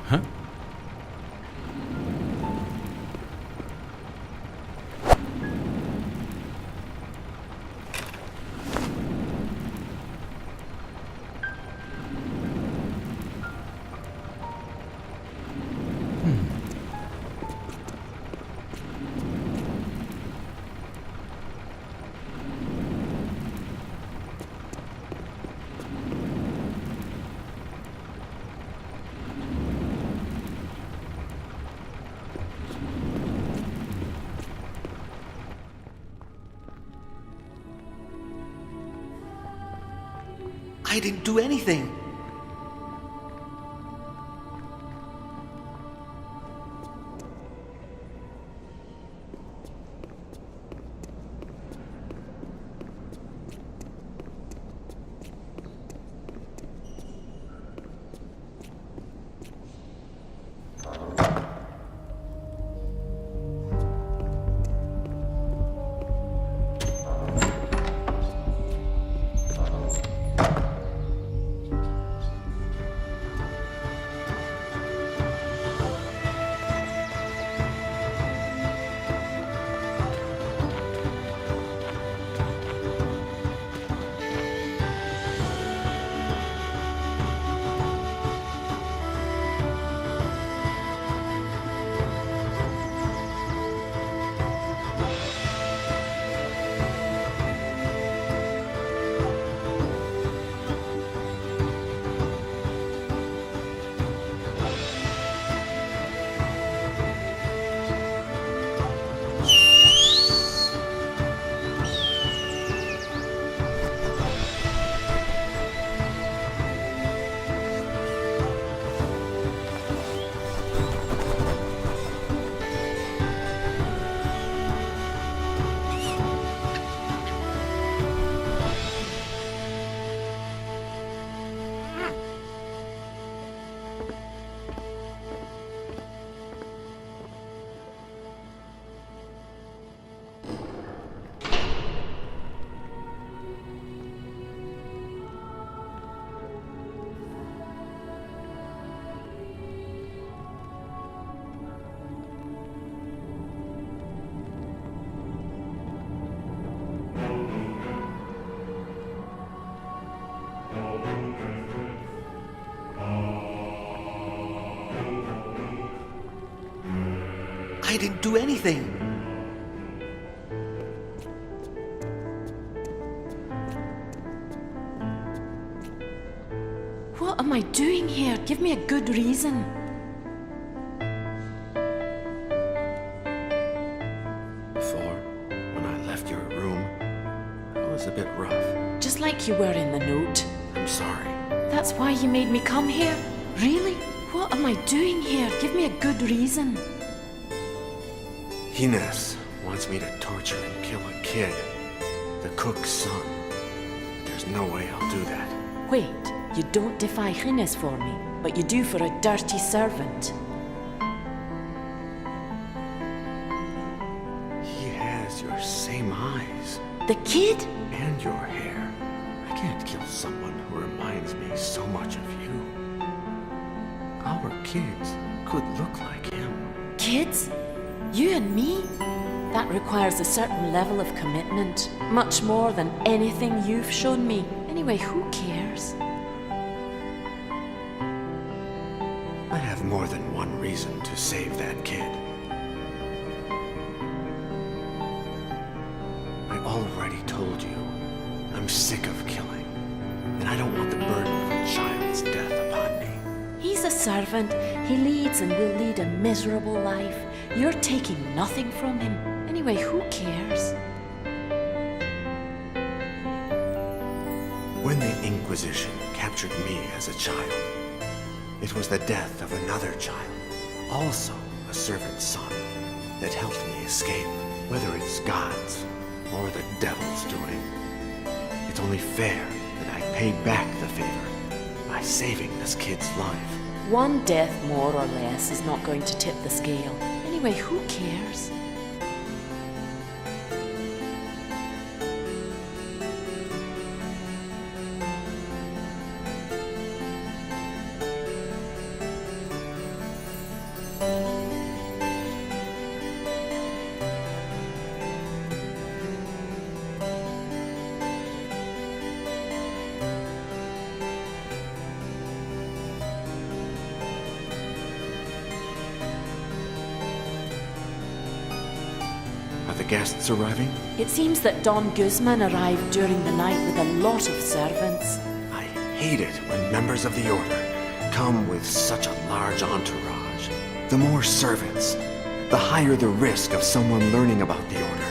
Huh? I didn't do anything. I didn't do anything. What am I doing here? Give me a good reason. Before, when I left your room, I was a bit rough. Just like you were in the note. I'm sorry. That's why you made me come here? Really? What am I doing here? Give me a good reason. Ines wants me to torture and kill a kid, the cook's son. There's no way I'll do that. Wait, you don't defy Ines for me, but you do for a dirty servant. He has your same eyes The kid? and your hair. I can't kill someone who reminds me so much of you. Our kids could look like him. Kids? You and me? That requires a certain level of commitment, much more than anything you've shown me. Anyway, who cares? I have more than one reason to save that kid. I already told you, I'm sick of killing, and I don't want the burden of a child's death upon me. He's a servant. He leads and will lead a miserable life. You're taking nothing from him. Anyway, who cares? When the Inquisition captured me as a child, it was the death of another child, also a servant's son, that helped me escape, whether it's God's or the devil's doing. It's only fair that I pay back the favor by saving this kid's life. One death more or less is not going to tip the scale. Anyway, who cares? guests arriving? It seems that Don Guzman arrived during the night with a lot of servants. I hate it when members of the Order come with such a large entourage. The more servants, the higher the risk of someone learning about the Order.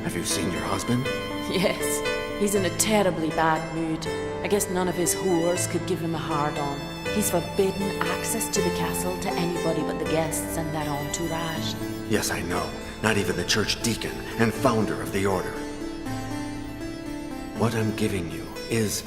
Have you seen your husband? Yes, he's in a terribly bad mood. I guess none of his whores could give him a hard-on. He's forbidden access to the castle to anybody but the guests and their entourage. Yes, I know. Not even the church deacon and founder of the Order. What I'm giving you is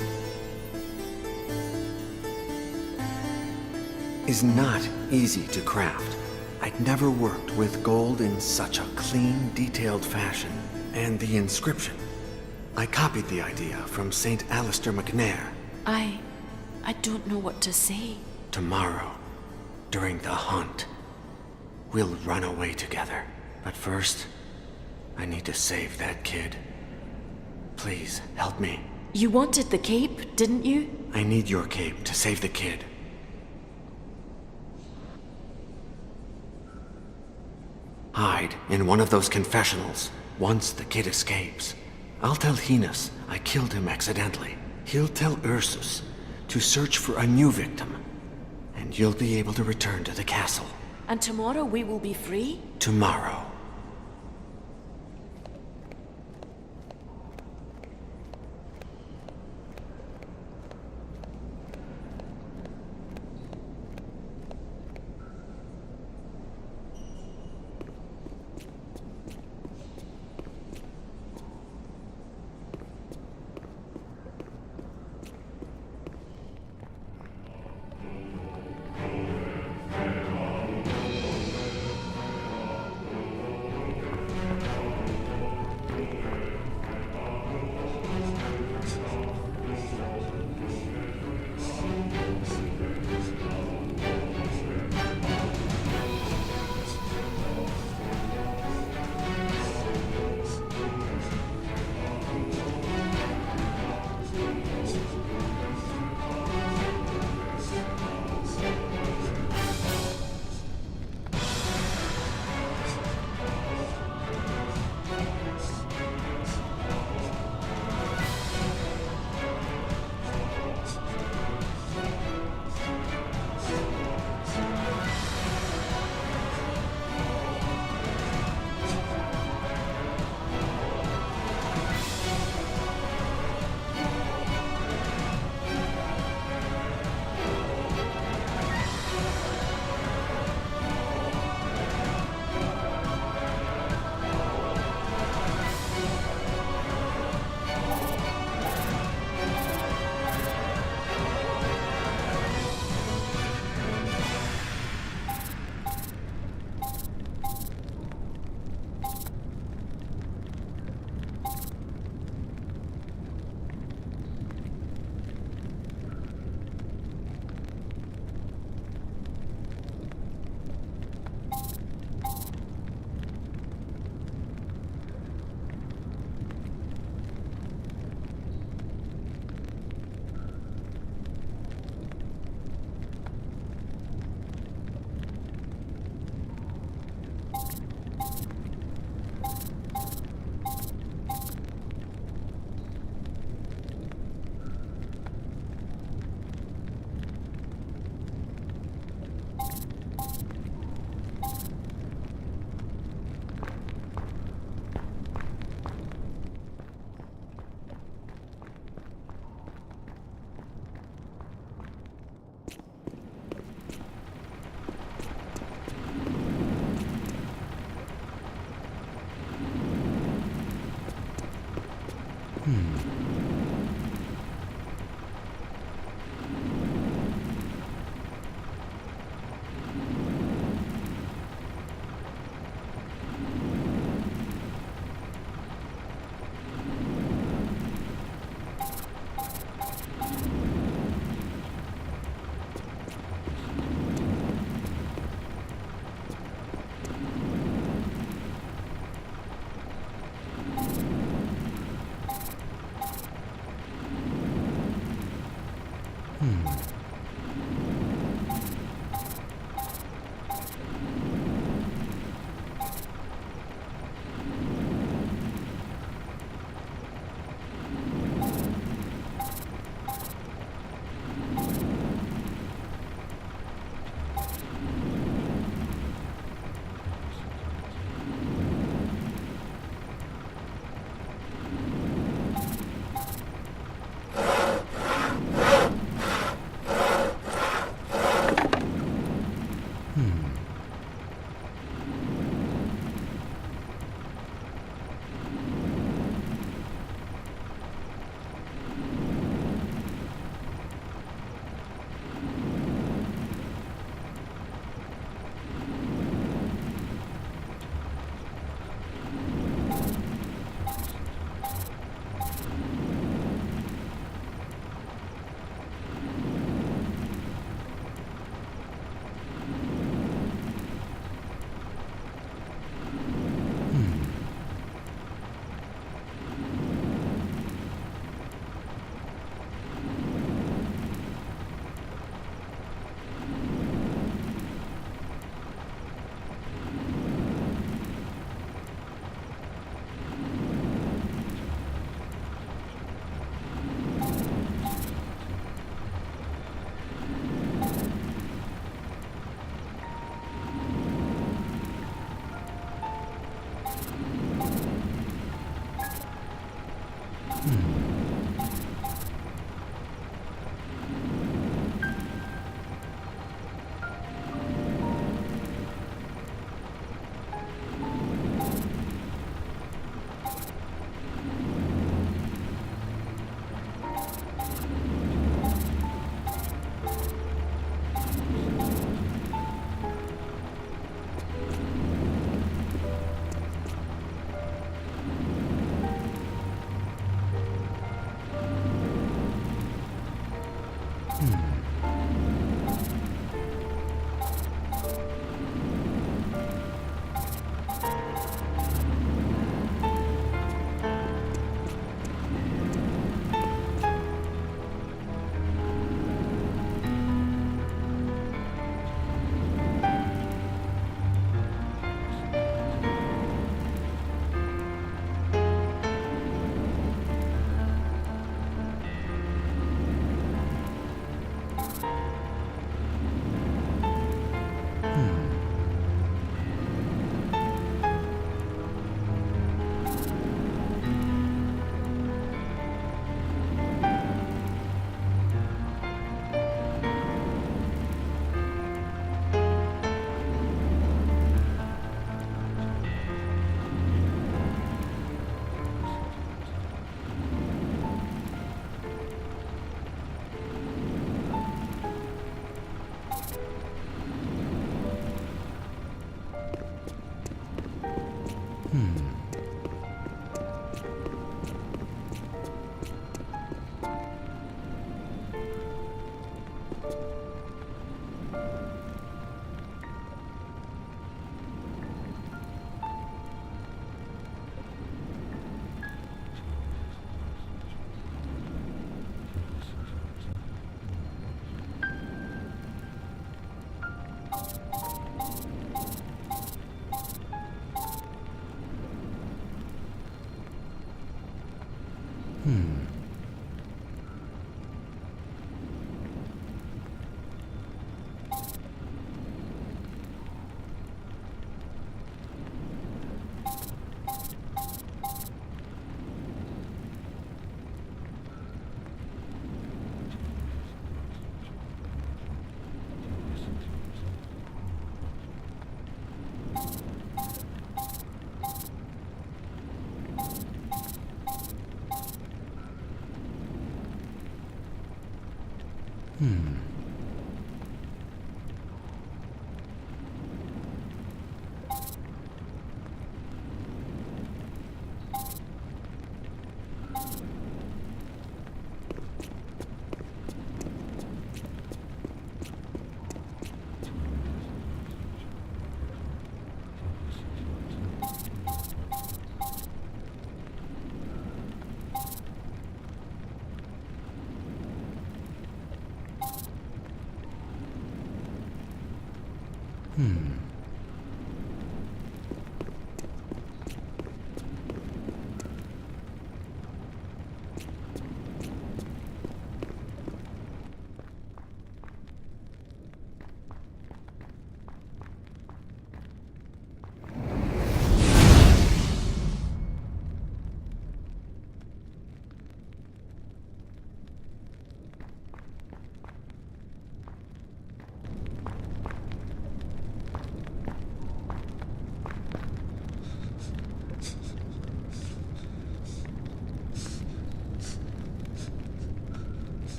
not easy to craft. I'd never worked with gold in such a clean, detailed fashion. And the inscription. I copied the idea from St. Alistair McNair. I don't know what to say. Tomorrow, during the hunt, we'll run away together. But first, I need to save that kid. Please, help me. You wanted the cape, didn't you? I need your cape to save the kid. Hide in one of those confessionals. Once the kid escapes, I'll tell Henas I killed him accidentally. He'll tell Ursus to search for a new victim, and you'll be able to return to the castle. And tomorrow we will be free? Tomorrow.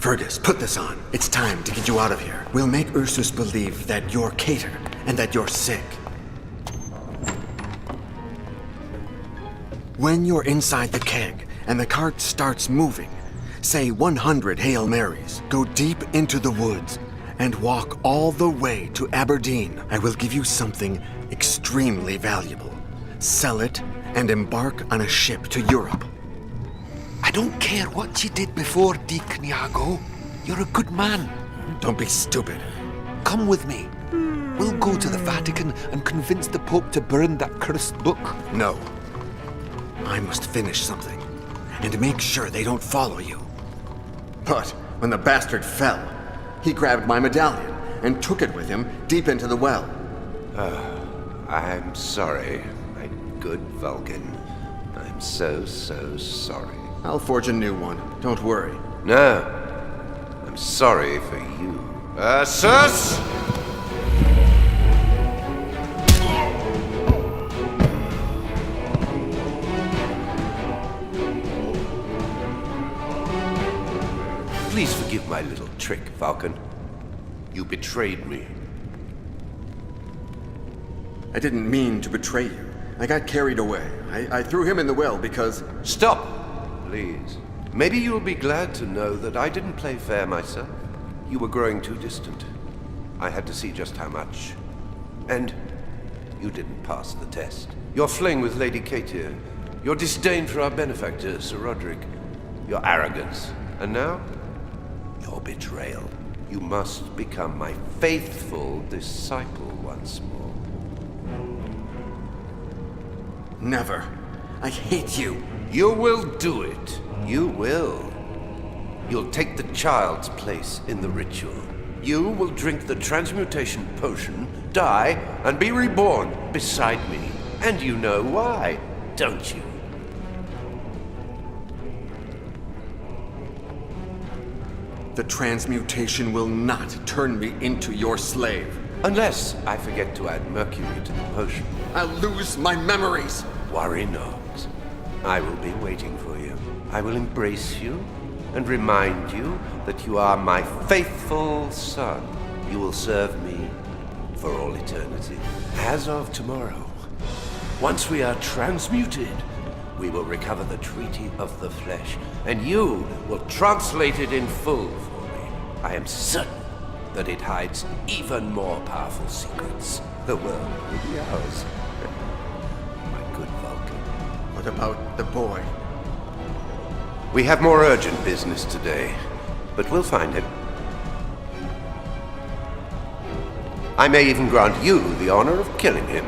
Fergus, put this on. It's time to get you out of here. We'll make Ursus believe that you're Cater and that you're sick. When you're inside the keg and the cart starts moving, say 100 Hail Marys, go deep into the woods, and walk all the way to Aberdeen. I will give you something extremely valuable. Sell it and embark on a ship to Europe. I don't care what you did before, Deacon Iago. You're a good man. Don't be stupid. Come with me. We'll go to the Vatican and convince the Pope to burn that cursed book. No. I must finish something, and make sure they don't follow you. But when the bastard fell, he grabbed my medallion and took it with him deep into the well. I'm sorry, my good Vulcan. I'm so sorry. I'll forge a new one, don't worry. No, I'm sorry for you. Sus! Please forgive my little trick, Falcon. You betrayed me. I didn't mean to betray you. I got carried away. I threw him in the well because... Stop, please. Maybe you'll be glad to know that I didn't play fair myself. You were growing too distant. I had to see just how much. And you didn't pass the test. Your fling with Lady Katia, your disdain for our benefactor, Sir Roderick, your arrogance, and now, your betrayal. You must become my faithful disciple once more. Never. I hate you. You will do it. You will. You'll take the child's place in the ritual. You will drink the transmutation potion, die, and be reborn beside me. And you know why, don't you? The transmutation will not turn me into your slave. Unless I forget to add mercury to the potion. I'll lose my memories. Worry not. I will be waiting for you. I will embrace you and remind you that you are my faithful son. You will serve me for all eternity. As of tomorrow, once we are transmuted, we will recover the Treaty of the Flesh, and you will translate it in full for me. I am certain that it hides even more powerful secrets. The world will be ours. My good Vulcan. What about the boy? We have more urgent business today, but we'll find him. I may even grant you the honor of killing him.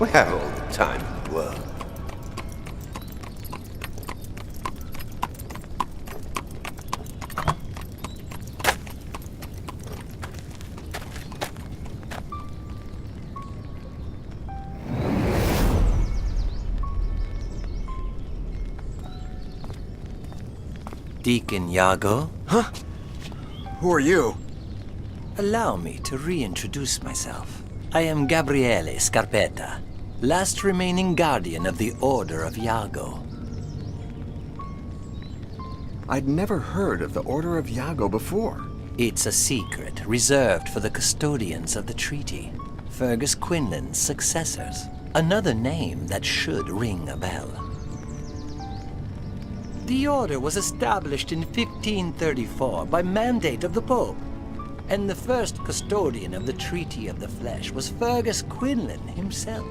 We have all the time in the world. Deacon Iago? Huh? Who are you? Allow me to reintroduce myself. I am Gabriele Scarpetta, last remaining guardian of the Order of Iago. I'd never heard of the Order of Iago before. It's a secret reserved for the custodians of the treaty, Fergus Quinlan's successors. Another name that should ring a bell. The Order was established in 1534 by mandate of the Pope, and the first custodian of the Treaty of the Flesh was Fergus Quinlan himself.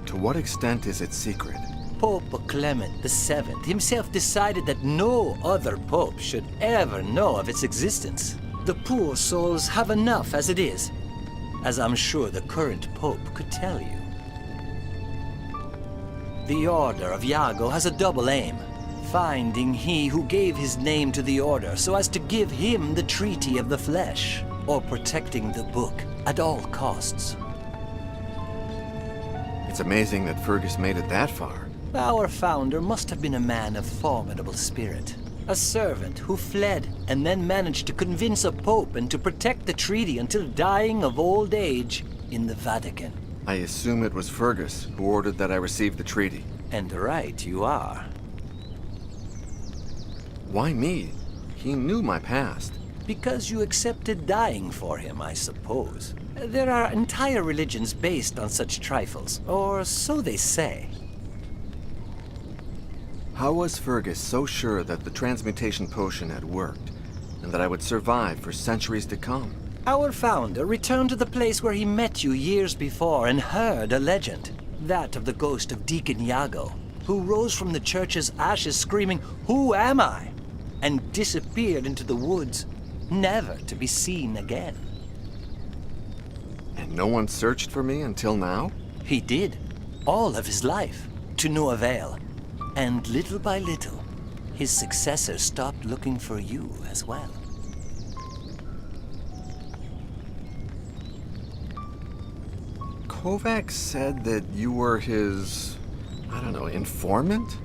To what extent is it secret? Pope Clement VII himself decided that no other pope should ever know of its existence. The poor souls have enough as it is, as I'm sure the current pope could tell you. The Order of Iago has a double aim, finding he who gave his name to the Order so as to give him the Treaty of the Flesh, or protecting the book at all costs. It's amazing that Fergus made it that far. Our founder must have been a man of formidable spirit. A servant who fled and then managed to convince a pope and to protect the treaty until dying of old age in the Vatican. I assume it was Fergus who ordered that I receive the treaty. And right you are. Why me? He knew my past. Because you accepted dying for him, I suppose. There are entire religions based on such trifles, or so they say. How was Fergus so sure that the transmutation potion had worked, and that I would survive for centuries to come? Our founder returned to the place where he met you years before and heard a legend. That of the ghost of Deacon Iago, who rose from the church's ashes screaming, "Who am I?" and disappeared into the woods, never to be seen again. And no one searched for me until now? He did. all of his life, to no avail. And little by little, his successor stopped looking for you as well. Kovac said that you were his, I don't know, informant?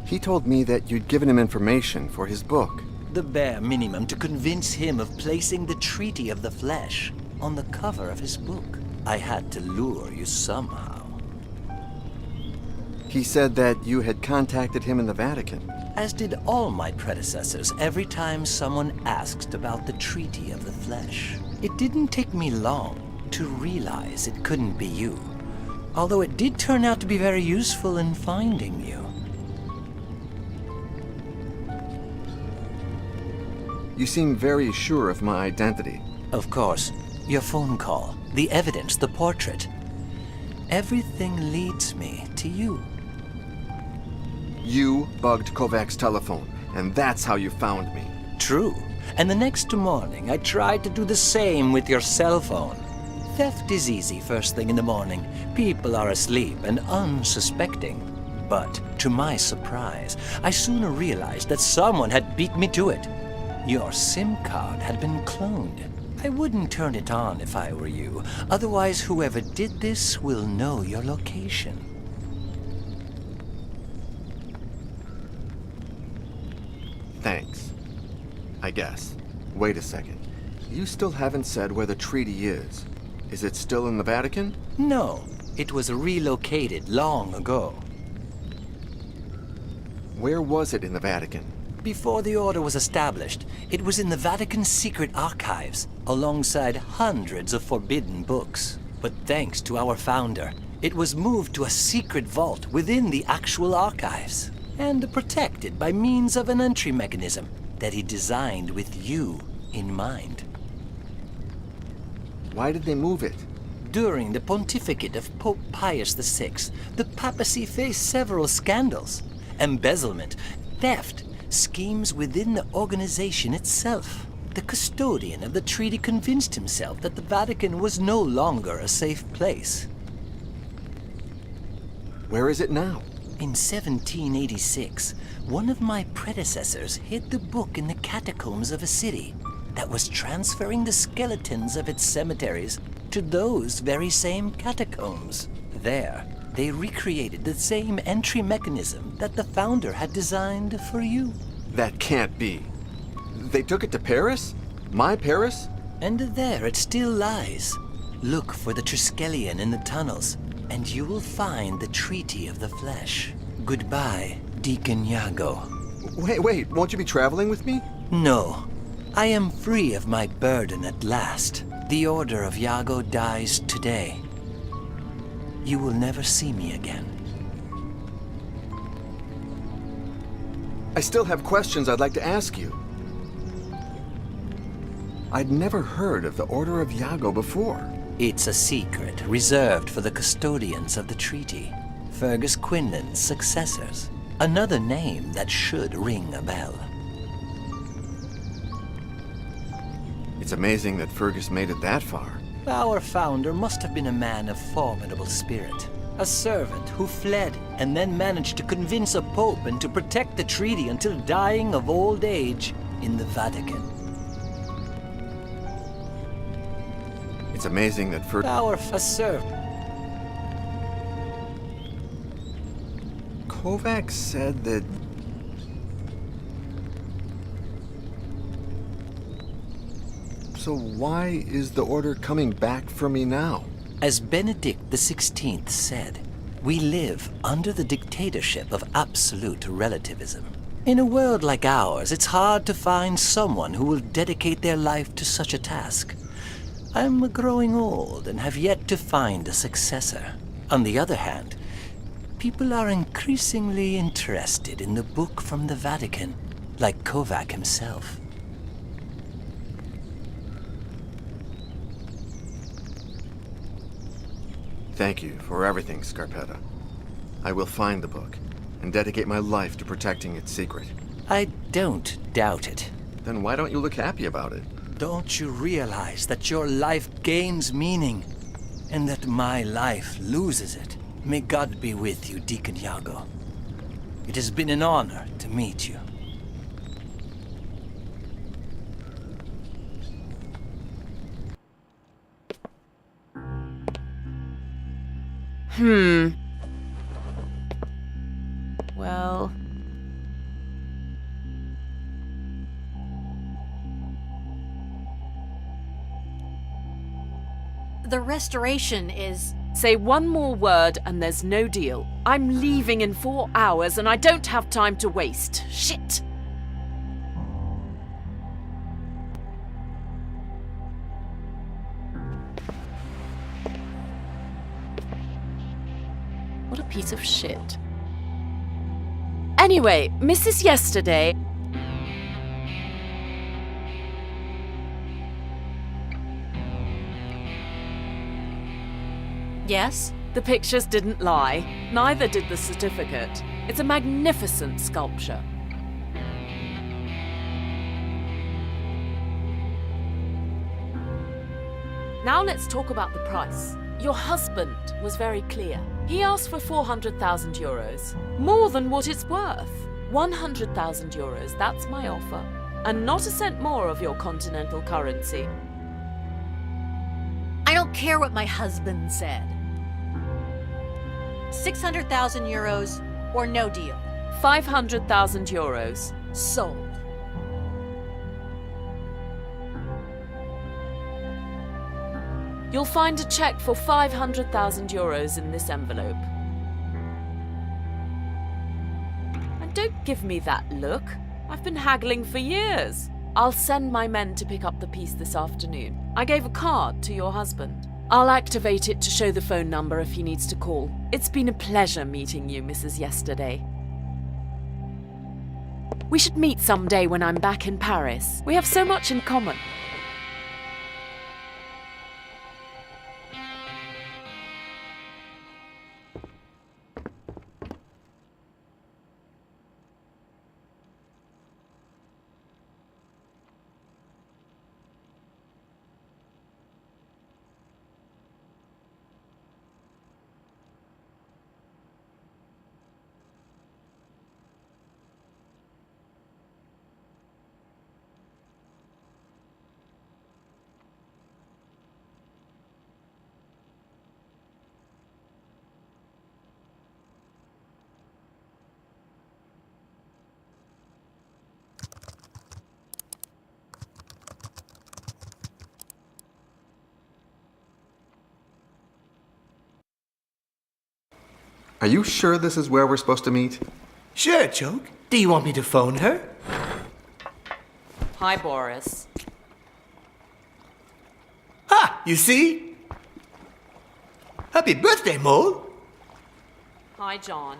He told me that you'd given him information for his book. The bare minimum to convince him of placing the Treaty of the Flesh on the cover of his book. I had to lure you somehow. He said that you had contacted him in the Vatican. As did all my predecessors every time someone asked about the Treaty of the Flesh. It didn't take me long to realize it couldn't be you, although it did turn out to be very useful in finding you. You seem very sure of my identity. Of course, your phone call, the evidence, the portrait. Everything leads me to you. You bugged Kovac's telephone, and that's how you found me. True. And the next morning, I tried to do the same with your cell phone. Theft is easy first thing in the morning. People are asleep and unsuspecting. But to my surprise, I soon realized that someone had beat me to it. Your SIM card had been cloned. I wouldn't turn it on if I were you. Otherwise, whoever did this will know your location. Thanks. I guess. Wait a second. You still haven't said where the treaty is. Is it still in the Vatican? No, it was relocated long ago. Where was it in the Vatican? Before the order was established, it was in the Vatican's secret archives, alongside hundreds of forbidden books. But thanks to our founder, it was moved to a secret vault within the actual archives, and protected by means of an entry mechanism that he designed with you in mind. Why did they move it? During the pontificate of Pope Pius VI, the papacy faced several scandals: embezzlement, theft, schemes within the organization itself. The custodian of the treaty convinced himself that the Vatican was no longer a safe place. Where is it now? In 1786, one of my predecessors hid the book in the catacombs of a city that was transferring the skeletons of its cemeteries to those very same catacombs. There, they recreated the same entry mechanism that the founder had designed for you. That can't be. They took it to Paris? My Paris? And there it still lies. Look for the Triskelion in the tunnels, and you will find the Treaty of the Flesh. Goodbye, Deacon Iago. Wait, won't you be traveling with me? No, I am free of my burden at last. The Order of Iago dies today. You will never see me again. I still have questions I'd like to ask you. I'd never heard of the Order of Iago before. It's a secret reserved for the custodians of the treaty, Fergus Quinlan's successors. Another name that should ring a bell. It's amazing that Fergus made it that far. Our founder must have been a man of formidable spirit. A servant who fled and then managed to convince a pope and to protect the treaty until dying of old age in the Vatican. It's amazing that A servant. Kovac said that... So why is the order coming back for me now? As Benedict XVI said, we live under the dictatorship of absolute relativism. In a world like ours, it's hard to find someone who will dedicate their life to such a task. I'm growing old and have yet to find a successor. On the other hand, people are increasingly interested in the book from the Vatican, like Kovac himself. Thank you for everything, Scarpetta. I will find the book and dedicate my life to protecting its secret. I don't doubt it. Then why don't you look happy about it? Don't you realize that your life gains meaning and that my life loses it. May God be with you, Deacon Iago. It has been an honor to meet you. Well... The restoration is... Say one more word and there's no deal. I'm leaving in 4 hours and I don't have time to waste. Shit! What a piece of shit. Anyway, Mrs. Yesterday... Yes? The pictures didn't lie. Neither did the certificate. It's a magnificent sculpture. Now let's talk about the price. Your husband was very clear. He asked for 400,000 euros. More than what it's worth. 100,000 euros, that's my offer. And not a cent more of your continental currency. I don't care what my husband said. 600,000 euros or no deal. 500,000 euros. Sold. You'll find a check for 500,000 euros in this envelope. And don't give me that look. I've been haggling for years. I'll send my men to pick up the piece this afternoon. I gave a card to your husband. I'll activate it to show the phone number if he needs to call. It's been a pleasure meeting you, Mrs. Yesterday. We should meet someday when I'm back in Paris. We have so much in common. Are you sure this is where we're supposed to meet? Sure, Choke. Do you want me to phone her? Hi, Boris. Ha! You see? Happy birthday, Mole! Hi, John.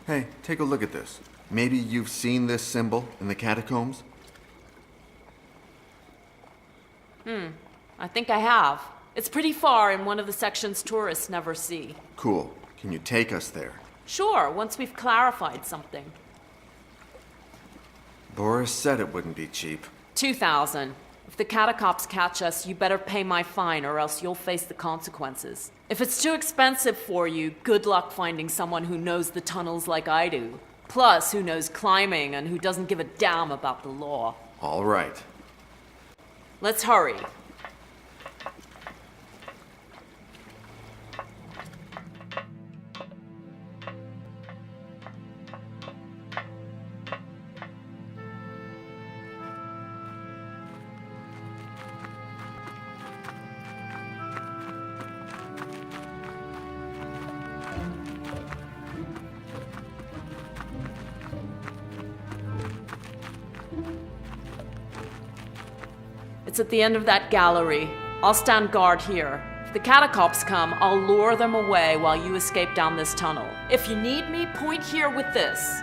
Hey, take a look at this. Maybe you've seen this symbol in the catacombs? I think I have. It's pretty far in one of the sections tourists never see. Cool. Can you take us there? Sure, once we've clarified something. Boris said it wouldn't be cheap. 2,000. If the catacombs catch us, you better pay my fine or else you'll face the consequences. If it's too expensive for you, good luck finding someone who knows the tunnels like I do. Plus, who knows climbing and who doesn't give a damn about the law. All right. Let's hurry. It's at the end of that gallery. I'll stand guard here. If the catacombs come, I'll lure them away while you escape down this tunnel. If you need me, point here with this.